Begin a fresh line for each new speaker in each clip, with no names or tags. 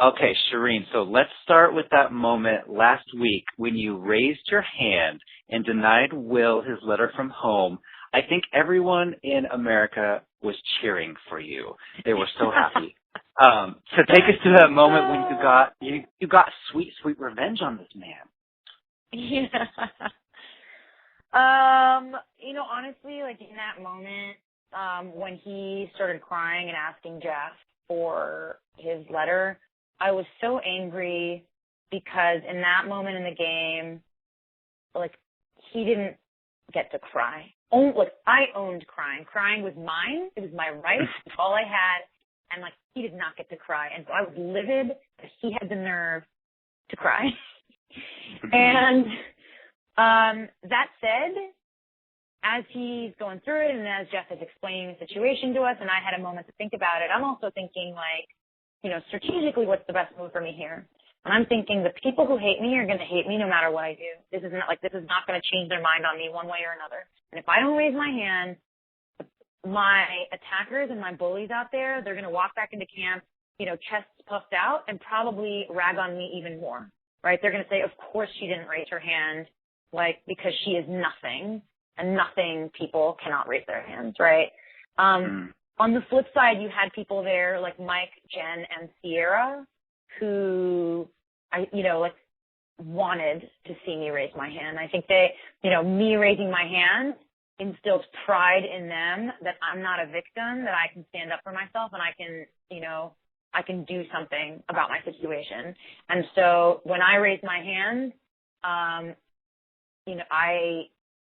Okay, Shireen, so let's start with that moment last week when you raised your hand and denied Will his letter from home. I think everyone in America was cheering for you. They were so happy. So take us to that moment when you got sweet, sweet revenge on this man.
Yeah. Honestly, like in that moment, when he started crying and asking Jeff for his letter, I was so angry because in that moment in the game, like, he didn't get to cry. I owned crying. Crying was mine. It was my right. It's all I had. And, like, he did not get to cry. And so I was livid that he had the nerve to cry. And that said, as he's going through it and as Jeff is explaining the situation to us and I had a moment to think about it, I'm also thinking, like, strategically, what's the best move for me here? And I'm thinking the people who hate me are going to hate me no matter what I do. This is not going to change their mind on me one way or another. And if I don't raise my hand, my attackers and my bullies out there, they're going to walk back into camp, chests puffed out and probably rag on me even more, right? They're going to say, of course she didn't raise her hand, like, because she is nothing, and nothing people cannot raise their hands, right? On the flip side, you had people there like Mike, Jen, and Sierra who wanted to see me raise my hand. I think me raising my hand instills pride in them that I'm not a victim, that I can stand up for myself and I can do something about my situation. And so when I raised my hand,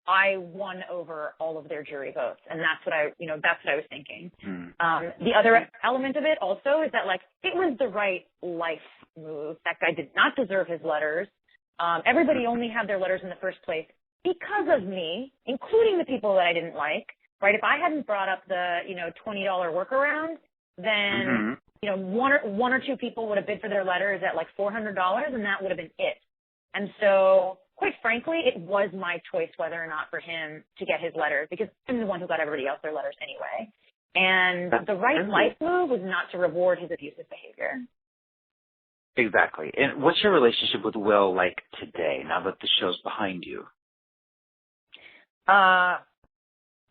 I won over all of their jury votes, and that's what I was thinking. The other element of it also is that, like, it was the right life move. That guy did not deserve his letters. Everybody only had their letters in the first place because of me, including the people that I didn't like, right? If I hadn't brought up the, $20 workaround, then, one or two people would have bid for their letters at like $400, and that would have been it. And so, quite frankly, it was my choice whether or not for him to get his letters, because I'm the one who got everybody else their letters anyway. And the right life move was not to reward his abusive behavior.
Exactly. And what's your relationship with Will like today, now that the show's behind you?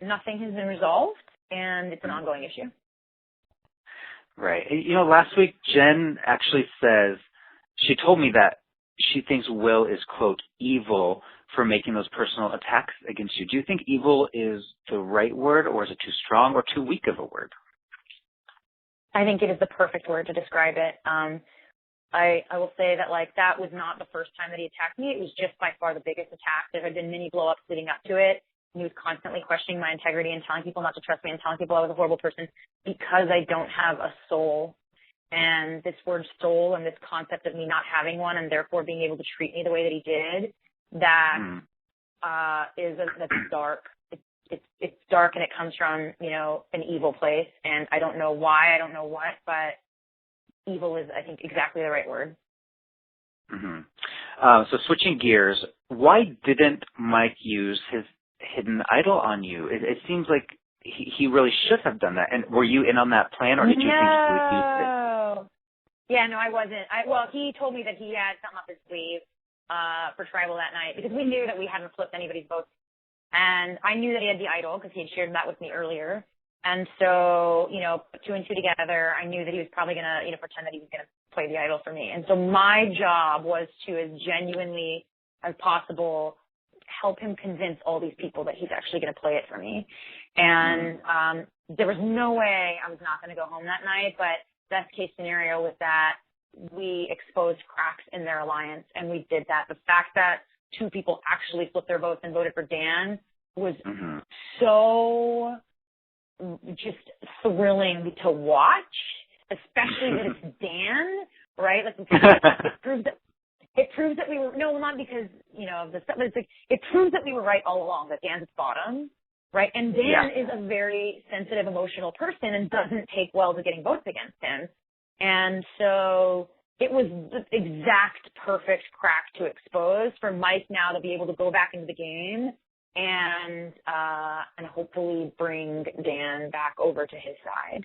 Nothing has been resolved, and it's an ongoing issue.
Right. Last week, Jen actually says, she told me that she thinks Will is, quote, evil for making those personal attacks against you. Do you think evil is the right word, or is it too strong or too weak of a word?
I think it is the perfect word to describe it. I will say that, like, that was not the first time that he attacked me. It was just by far the biggest attack. There had been many blow-ups leading up to it. He was constantly questioning my integrity and telling people not to trust me and telling people I was a horrible person because I don't have a soul. And this word soul and this concept of me not having one and therefore being able to treat me the way that he did, that's dark. It's dark, and it comes from, an evil place. And I don't know why, I don't know what, but evil is, I think, exactly the right word.
So switching gears, why didn't Mike use his hidden idol on you? It seems like he really should have done that. And were you in on that plan, or did you think he would use it?
Yeah, no, I wasn't. He told me that he had something up his sleeve for Tribal that night, because we knew that we hadn't flipped anybody's votes. And I knew that he had the idol because he had shared that with me earlier. And so, put two and two together, I knew that he was probably going to, pretend that he was going to play the idol for me. And so my job was to, as genuinely as possible, help him convince all these people that he's actually going to play it for me. And there was no way I was not going to go home that night, but best case scenario was that we exposed cracks in their alliance, and we did that. The fact that two people actually flipped their votes and voted for Dan was so just thrilling to watch, especially that it's Dan, right? Like, it proves that we were, no, not because, of the stuff, but it's like, it proves that we were right all along, that Dan's bottom, right? And Dan is a very sensitive, emotional person and doesn't take well to getting votes against him. And so it was the exact perfect crack to expose for Mike now to be able to go back into the game and hopefully bring Dan back over to his side.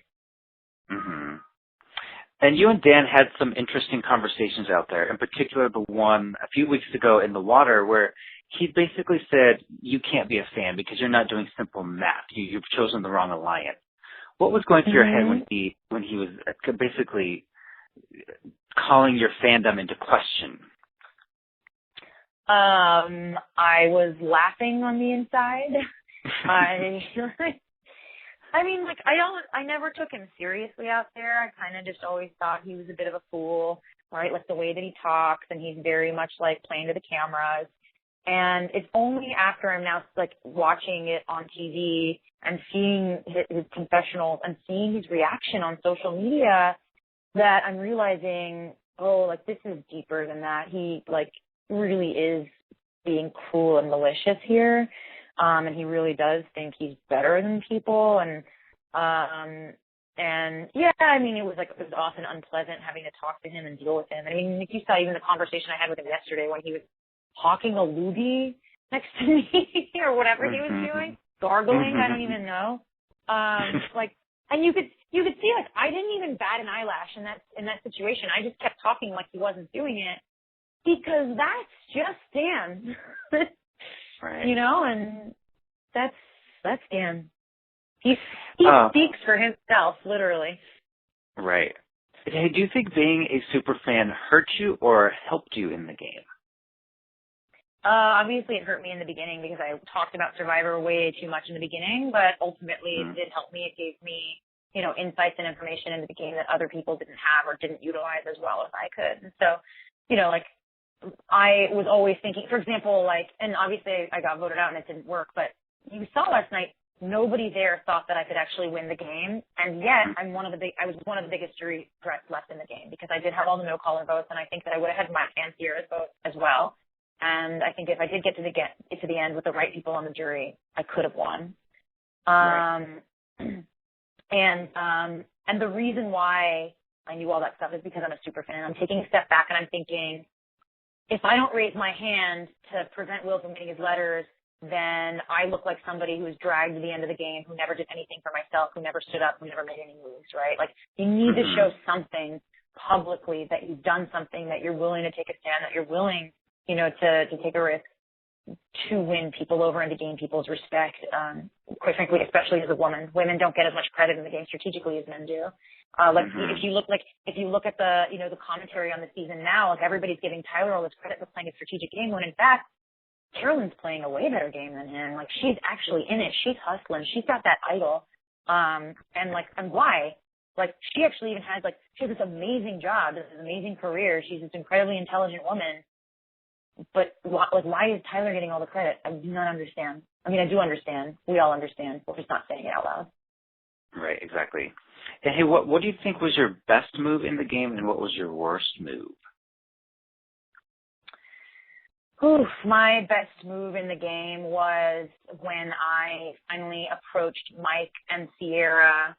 And you and Dan had some interesting conversations out there, in particular the one a few weeks ago in the water where he basically said, you can't be a fan because you're not doing simple math. You've chosen the wrong alliance. What was going through your head when he was basically calling your fandom into question?
I was laughing on the inside. I never took him seriously out there. I kind of just always thought he was a bit of a fool, right? Like the way that he talks, and he's very much like playing to the cameras. And it's only after I'm now like watching it on TV and seeing his confessionals and seeing his reaction on social media that I'm realizing, oh, like this is deeper than that. He like really is being cruel and malicious here. And he really does think he's better than people. And yeah, I mean, it was often unpleasant having to talk to him and deal with him. I mean, if you saw even the conversation I had with him yesterday when he was hawking a loogie next to me or whatever he was doing, gargling, I don't even know. And you could see, like, I didn't even bat an eyelash in that situation. I just kept talking like he wasn't doing it because that's just Dan.
Right.
You know, and that's Dan. He speaks for himself, literally.
Right. Hey, do you think being a super fan hurt you or helped you in the game?
Obviously, it hurt me in the beginning because I talked about Survivor way too much in the beginning, but ultimately it did help me. It gave me, you know, insights and information into the game that other people didn't have or didn't utilize as well as I could. And so, you know, like, I was always thinking, for example, like, and obviously I got voted out and it didn't work, but you saw last night, nobody there thought that I could actually win the game. And yet I was one of the biggest jury threats left in the game because I did have all the no-caller votes, and I think that I would have had my fancier vote as well. And I think if I did get to the end with the right people on the jury, I could have won.
Right.
And the reason why I knew all that stuff is because I'm a super fan. I'm taking a step back and I'm thinking, if I don't raise my hand to prevent Will from getting his letters, then I look like somebody who was dragged to the end of the game, who never did anything for myself, who never stood up, who never made any moves, right? Like, you need to show something publicly that you've done something, that you're willing to take a stand, that you're willing, you know, to take a risk to win people over and to gain people's respect. Quite frankly, especially as a woman, women don't get as much credit in the game strategically as men do. If you look at the, you know, the commentary on the season now, like, everybody's giving Tyler all this credit for playing a strategic game when in fact Carolyn's playing a way better game than him. Like, she's actually in it. She's hustling. She's got that idol. And why? Like, she actually even has, like, she has this amazing job, this amazing career. She's this incredibly intelligent woman. But why is Tyler getting all the credit? I do not understand. I mean, I do understand. We all understand. We're just not saying it out loud.
Right, exactly. And hey, what do you think was your best move in the game, and what was your worst move?
Oof, my best move in the game was when I finally approached Mike and Sierra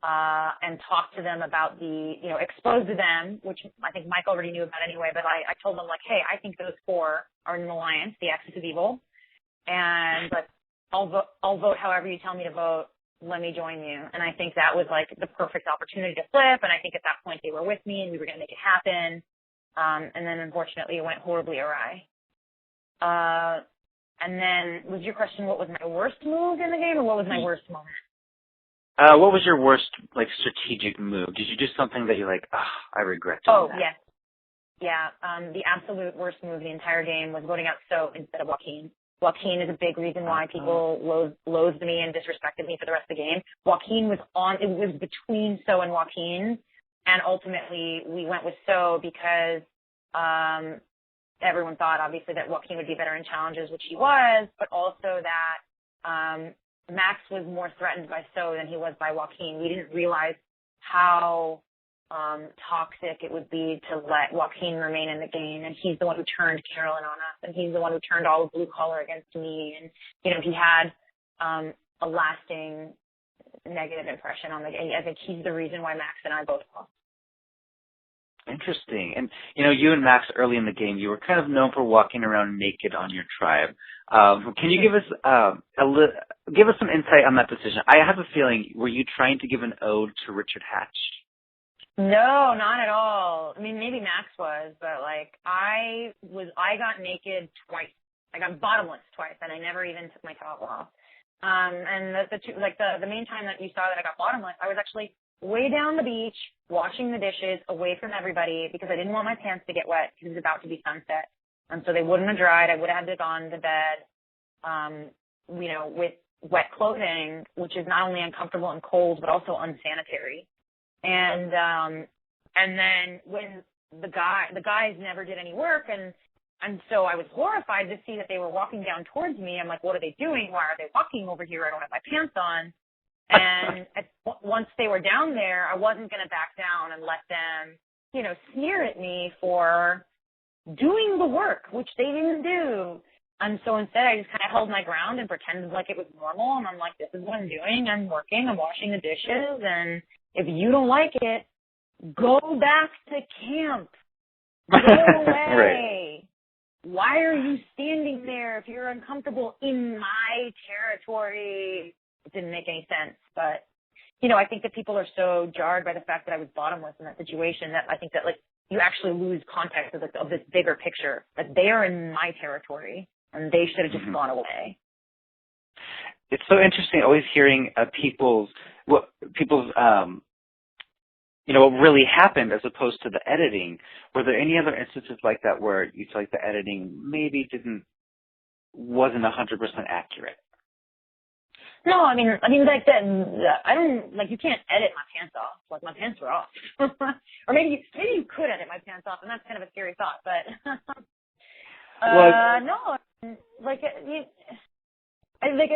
and talked to them about exposed to them, which I think Mike already knew about anyway, but I told them, like, hey, I think those four are in an alliance, the Axis of Evil, and like, I'll vote however you tell me to vote. Let me join you. And I think that was like the perfect opportunity to flip, and I think at that point they were with me and we were going to make it happen. And then unfortunately it went horribly awry. And then was your question, what was my worst move in the game, or what was my worst moment?
What was your worst, like, strategic move? Did you do something that you're like, I regret doing that?
Yes. Yeah. The absolute worst move the entire game was voting out So instead of Joaquin. Joaquin is a big reason why people loathed me and disrespected me for the rest of the game. Joaquin was it was between So and Joaquin, and ultimately we went with So because everyone thought, obviously, that Joaquin would be better in challenges, which he was, but also that Max was more threatened by So than he was by Joaquin. We didn't realize how toxic it would be to let Joaquin remain in the game, and he's the one who turned Carolyn on us, and he's the one who turned all of blue collar against me, and, you know, he had a lasting negative impression on the game. I think he's the reason why Max and I both lost.
Interesting. And, you know, you and Max early in the game, you were kind of known for walking around naked on your tribe. Can you give us some insight on that decision? I have a feeling, were you trying to give an ode to Richard Hatch?
No, not at all. I mean, maybe Max was, but like I got naked twice. I got bottomless twice, and I never even took my top off. And the main time that you saw that I got bottomless, I was actually way down the beach washing the dishes away from everybody because I didn't want my pants to get wet because it was about to be sunset. And so they wouldn't have dried. I would have had to gone to bed, with wet clothing, which is not only uncomfortable and cold, but also unsanitary. And then when the guys never did any work, and so I was horrified to see that they were walking down towards me. I'm like, what are they doing? Why are they walking over here? I don't have my pants on. And once they were down there, I wasn't going to back down and let them, sneer at me for doing the work, which they didn't do. And so instead, I just kind of held my ground and pretended like it was normal. And I'm like, this is what I'm doing. I'm working. I'm washing the dishes. And if you don't like it, go back to camp. Go away.
Right.
Why are you standing there if you're uncomfortable in my territory? It didn't make any sense. But, I think that people are so jarred by the fact that I was bottomless in that situation that I think that, you actually lose context of this bigger picture, that they are in my territory and they should have just gone away.
It's so interesting always hearing people's what really happened as opposed to the editing. Were there any other instances like that where you feel like the editing maybe wasn't 100% accurate?
No, I mean, like that. I don't you can't edit my pants off. Like my pants were off, or maybe you could edit my pants off, and that's kind of a scary thought. But no, I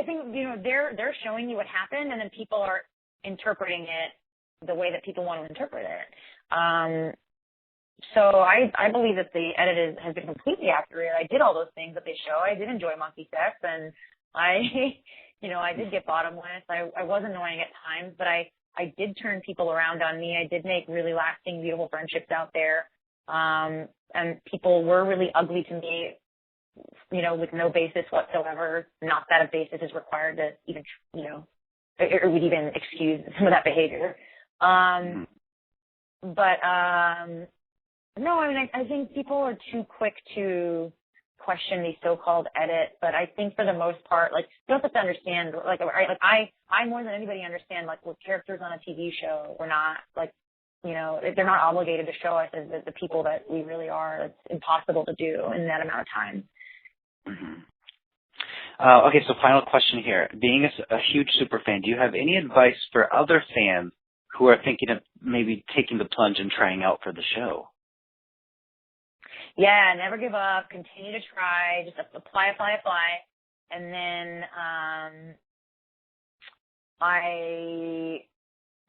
think they're showing you what happened, and then people are interpreting it the way that people want to interpret it. So I believe that the edit has been completely accurate. I did all those things that they show. I did enjoy monkey sex, and I did get bottomless. I was annoying at times, but I did turn people around on me. I did make really lasting, beautiful friendships out there. And people were really ugly to me, with no basis whatsoever. Not that a basis is required to even, or would even excuse some of that behavior. No, I think people are too quick to question the so-called edit, but I think for the most part, you have to understand, I more than anybody understand, we're characters on a TV show. We're not, they're not obligated to show us as the people that we really are. It's impossible to do in that amount of time.
Mm-hmm. Okay, so final question here. Being a huge super fan, do you have any advice for other fans who are thinking of maybe taking the plunge and trying out for the show?
Yeah, never give up. Continue to try. Just apply. And then I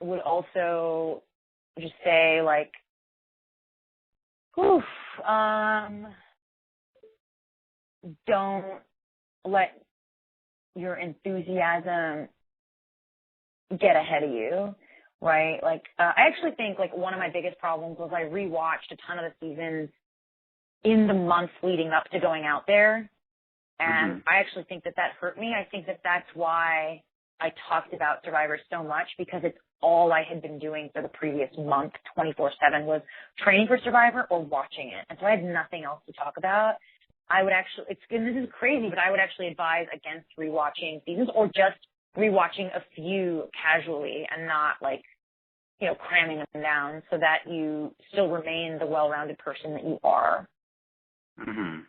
would also just say, don't let your enthusiasm get ahead of you, right? I actually think, one of my biggest problems was I rewatched a ton of the seasons in the months leading up to going out there. And I actually think that hurt me. I think that that's why I talked about Survivor so much, because it's all I had been doing for the previous month, 24/7, was training for Survivor or watching it. And so I had nothing else to talk about. I would actually, and this is crazy, but I would actually advise against rewatching seasons, or just rewatching a few casually and not cramming them down, so that you still remain the well-rounded person that you are.
Mm-hmm.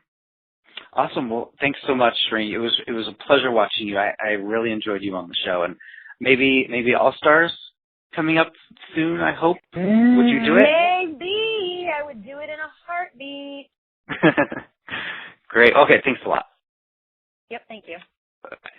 Awesome. Well, thanks so much, Shirin. It was a pleasure watching you. I really enjoyed you on the show, and maybe All Stars coming up soon, I hope. Would you do it?
Maybe. I would do it in a heartbeat.
Great. Okay. Thanks a lot.
Yep. Thank you.
Bye-bye.